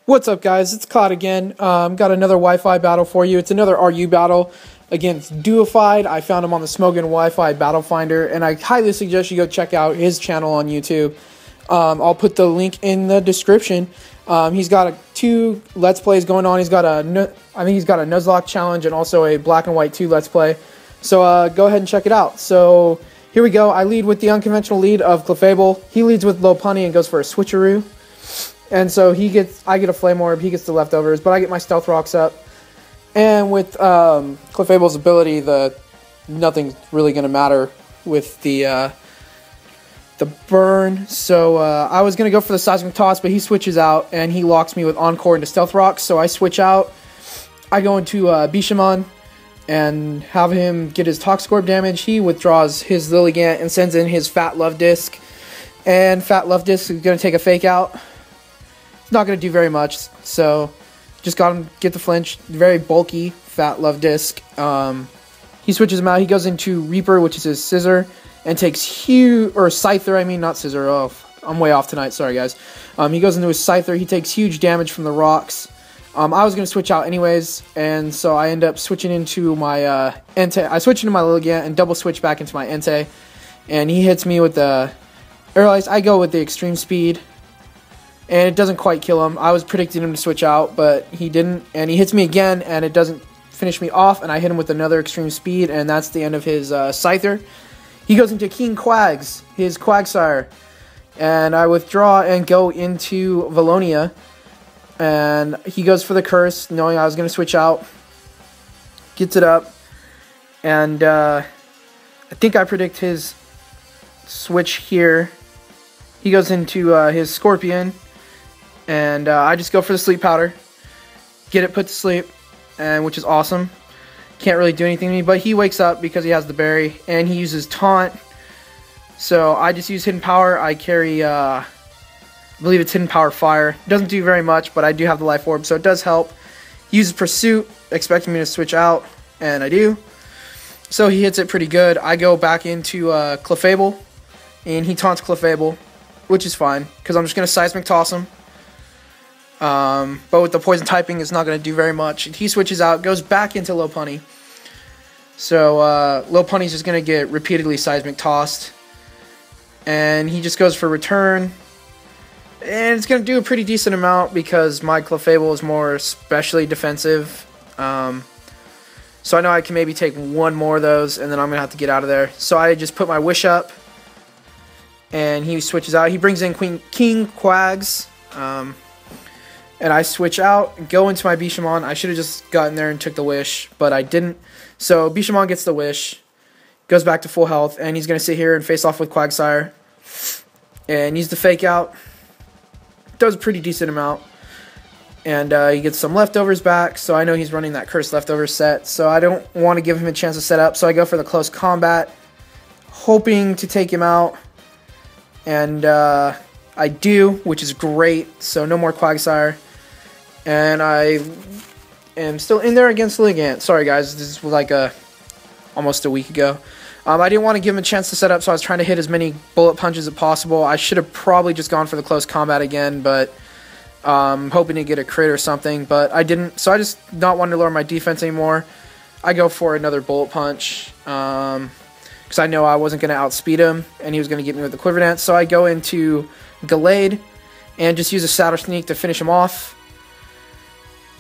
What's up, guys? It's Cloud again. Got another Wi-Fi battle for you. It's another RU battle against Dewified. I found him on the Smogon Wi-Fi Battle Finder, and I highly suggest you go check out his channel on YouTube. I'll put the link in the description. He's got two Let's Plays going on. He's got I think he's got a Nuzlocke challenge and also a Black and White 2 Let's Play. So go ahead and check it out. So here we go. I lead with the unconventional lead of Clefable. He leads with Low Punny and goes for a switcheroo. And so I get a Flame Orb, he gets the leftovers, but I get my Stealth Rocks up. And with Clefable's ability, nothing's really going to matter with the burn. So I was going to go for the Seismic Toss, but he switches out, and he locks me with Encore into Stealth Rocks. So I switch out. I go into Bishamon and have him get his Toxic Orb damage. He withdraws his Lilligant and sends in his Fat Love Disc. And Fat Love Disc is going to take a Fake Out. Not going to do very much, so just got him get the flinch. Very bulky Fat Love Disc. He switches him out. He goes into Reaper, which is his Scissor, and takes huge, or Scyther, I mean, not Scissor. Oh, I'm way off tonight. Sorry, guys. He goes into his Scyther. He takes huge damage from the rocks. I was going to switch out anyways, and so I end up switching into my Entei. I switch into my Lilligant and double switch back into my Entei, and he hits me with the Aerial Ice. I go with the Extreme Speed. And it doesn't quite kill him. I was predicting him to switch out, but he didn't. And he hits me again, and it doesn't finish me off. And I hit him with another Extreme Speed, and that's the end of his Scyther. He goes into King Quags, his Quagsire. And I withdraw and go into Valonia. And he goes for the Curse, knowing I was going to switch out. Gets it up. And I think I predict his switch here. He goes into his Scorpion. And I just go for the Sleep Powder, get it put to sleep, and which is awesome. Can't really do anything to me, but he wakes up because he has the berry, and he uses Taunt. So I just use Hidden Power. I carry, I believe it's Hidden Power Fire. Doesn't do very much, but I do have the Life Orb, so it does help. He uses Pursuit, expecting me to switch out, and I do. So he hits it pretty good. I go back into Clefable, and he taunts Clefable, which is fine, because I'm just going to Seismic Toss him. But with the poison typing, it's not going to do very much. He switches out, goes back into Low Punny. So Low Punny's just going to get repeatedly Seismic Tossed. And he just goes for Return. And it's going to do a pretty decent amount because my Clefable is more especially defensive. So I know I can maybe take one more of those, and then I'm going to have to get out of there. So I just put my Wish up. And he switches out. He brings in King Quags. And I switch out, go into my Bishamon. I should have just gotten there and took the Wish, but I didn't. So Bishamon gets the Wish, goes back to full health, and he's going to sit here and face off with Quagsire. And he's the Fake Out. Does a pretty decent amount. And he gets some leftovers back, so I know he's running that Cursed Leftovers set. So I don't want to give him a chance to set up, so I go for the Close Combat, hoping to take him out. And I do, which is great, so no more Quagsire. And I am still in there against Lilligant. Sorry, guys, this was like almost a week ago. I didn't want to give him a chance to set up, so I was trying to hit as many bullet punches as possible. I should have probably just gone for the Close Combat again, but hoping to get a crit or something, but I didn't. So I just not wanting to lower my defense anymore. I go for another bullet punch because I know I wasn't going to outspeed him, and he was going to get me with the Quiver Dance. So I go into Gallade and just use a Saddle Sneak to finish him off.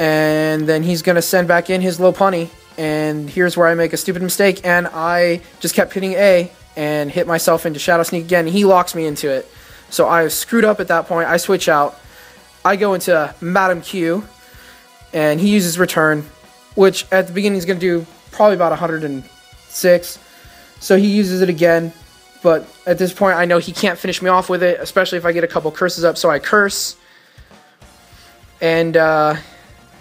And then he's going to send back in his Low Punny. And here's where I make a stupid mistake. And I just kept hitting A and hit myself into Shadow Sneak again. And he locks me into it. So I screwed up at that point. I switch out. I go into Madam Q. And he uses Return, which at the beginning is going to do probably about 106. So he uses it again. But at this point, I know he can't finish me off with it, especially if I get a couple curses up. So I curse. And,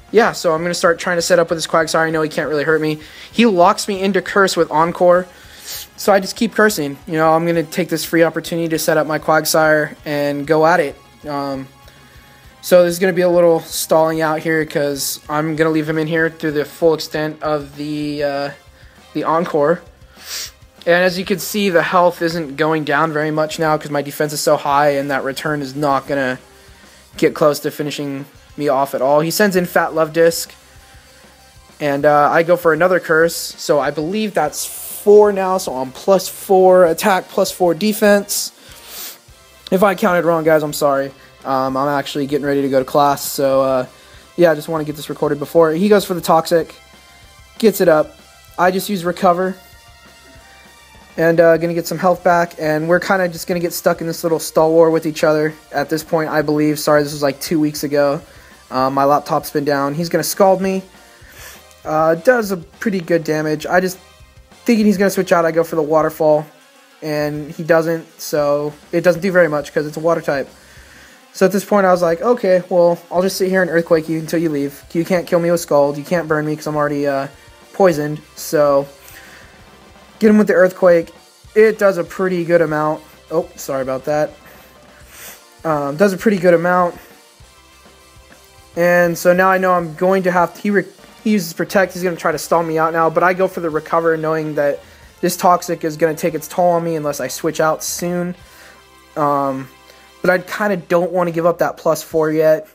yeah, so I'm going to start trying to set up with this Quagsire. I know he can't really hurt me. He locks me into Curse with Encore. So I just keep cursing. You know, I'm going to take this free opportunity to set up my Quagsire and go at it. So there's going to be a little stalling out here because I'm going to leave him in here through the full extent of the Encore. And as you can see, the health isn't going down very much now because my defense is so high, and that return is not going to get close to finishing me off at all. He sends in Fat Love Disc, and I go for another curse. So I believe that's 4 now. So I'm +4 attack, +4 defense. If I counted wrong, guys, I'm sorry. I'm actually getting ready to go to class. So yeah, I just want to get this recorded before. He goes for the Toxic, gets it up. I just use Recover. And gonna get some health back, and we're kind of just gonna get stuck in this little stall war with each other at this point, I believe. Sorry, this was like 2 weeks ago. My laptop's been down. He's gonna scald me. Does a pretty good damage. I just thinking he's gonna switch out. I go for the Waterfall, and he doesn't. So it doesn't do very much because it's a water type. So at this point, I was like, okay, well, I'll just sit here and Earthquake you until you leave. You can't kill me with Scald. You can't burn me because I'm already poisoned. So get him with the Earthquake. It does a pretty good amount. Oh, sorry about that. Does a pretty good amount. And so now I know I'm going to have to... He uses Protect. He's going to try to stall me out now. But I go for the Recover, knowing that this Toxic is going to take its toll on me unless I switch out soon. But I kind of don't want to give up that +4 yet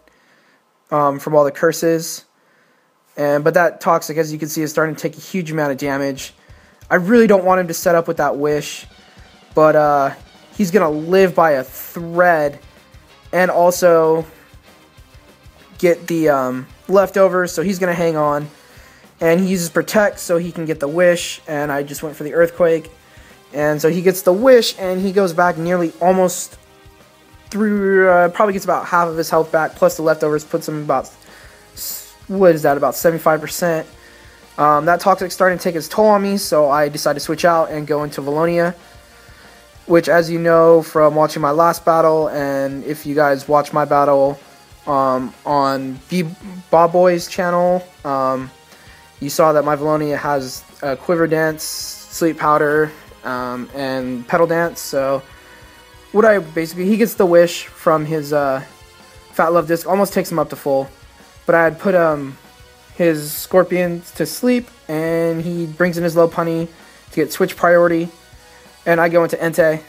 from all the curses. But that Toxic, as you can see, is starting to take a huge amount of damage. I really don't want him to set up with that Wish, but he's going to live by a thread and also get the leftovers, so he's going to hang on. And he uses Protect so he can get the Wish, and I just went for the Earthquake. And so he gets the Wish, and he goes back nearly almost through, probably gets about half of his health back, plus the leftovers puts him about, what is that, about 75%. That Toxic's starting to take its toll on me, so I decided to switch out and go into Valonia, which, as you know from watching my last battle, and if you guys watch my battle on Bob Boy's channel, you saw that my Valonia has Quiver Dance, Sleep Powder, and Petal Dance. So what I basically, he gets the Wish from his Fat Love Disc, almost takes him up to full, but I had put his Scorpions to sleep, and he brings in his Lopunny to get switch priority, and I go into Entei.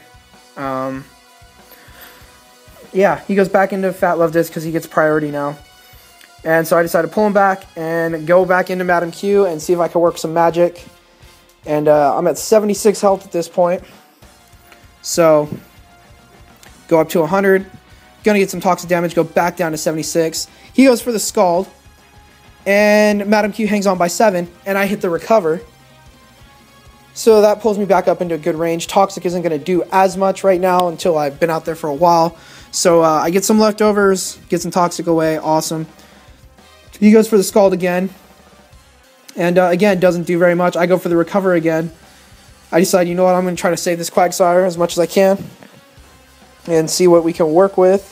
Yeah, he goes back into Fat Love Disc because he gets priority now. And so I decided to pull him back and go back into Madam Q and see if I can work some magic. And I'm at 76 health at this point. So go up to 100. Gonna get some toxic damage, go back down to 76. He goes for the Scald. And Madam Q hangs on by 7, and I hit the Recover. So that pulls me back up into a good range. Toxic isn't going to do as much right now until I've been out there for a while. So I get some leftovers, get some Toxic away, awesome. He goes for the Scald again. And again, doesn't do very much. I go for the Recover again. I decide, you know what, I'm going to try to save this Quagsire as much as I can. And see what we can work with.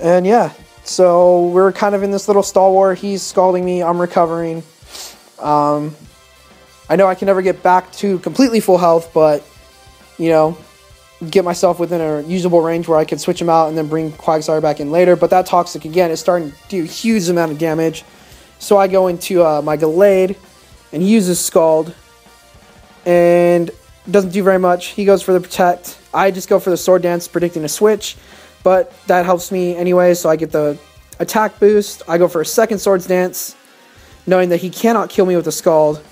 And yeah. So we're kind of in this little stall war. He's scalding me. I'm recovering. I know I can never get back to completely full health, but, you know, get myself within a usable range where I can switch him out and then bring Quagsire back in later. But that Toxic, again, is starting to do a huge amount of damage. So I go into my Gallade, and he uses Scald. And doesn't do very much. He goes for the Protect. I just go for the Sword Dance, predicting a switch. But that helps me anyway, so I get the attack boost. I go for a second Swords Dance, knowing that he cannot kill me with a Scald.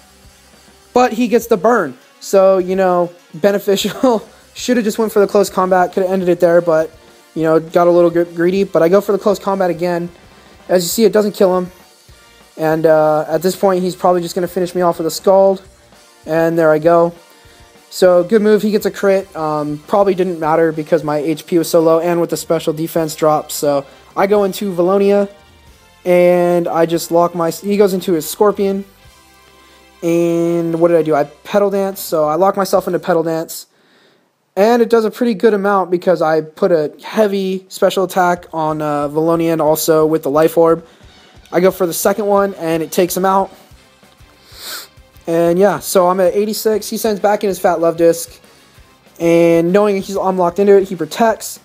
But he gets the burn. So, you know, beneficial. Should have just went for the close combat. Could have ended it there, but, you know, got a little greedy. But I go for the close combat again. As you see, it doesn't kill him. And at this point, he's probably just going to finish me off with a Scald. And there I go. So, good move. He gets a crit. Probably didn't matter because my HP was so low and with the special defense drop. So, I go into Valonia. And I just lock my... He goes into his Scorpion. And what did I do? I Petal Dance. So, I lock myself into Petal Dance. And it does a pretty good amount because I put a heavy special attack on Valonia and also with the Life Orb. I go for the second one and it takes him out. And yeah, so I'm at 86. He sends back in his Fat Love Disc. And knowing I'm locked into it, he protects.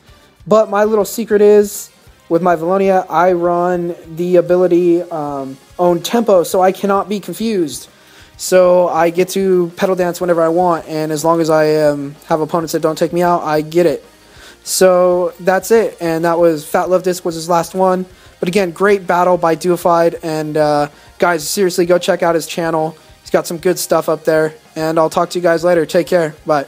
But my little secret is, with my Valonia, I run the ability Own Tempo, so I cannot be confused. So I get to Petal Dance whenever I want, and as long as I have opponents that don't take me out, I get it. So that's it, and that was Fat Love Disc was his last one. But again, great battle by Dewified, and guys, seriously, go check out his channel. He's got some good stuff up there, and I'll talk to you guys later. Take care. Bye.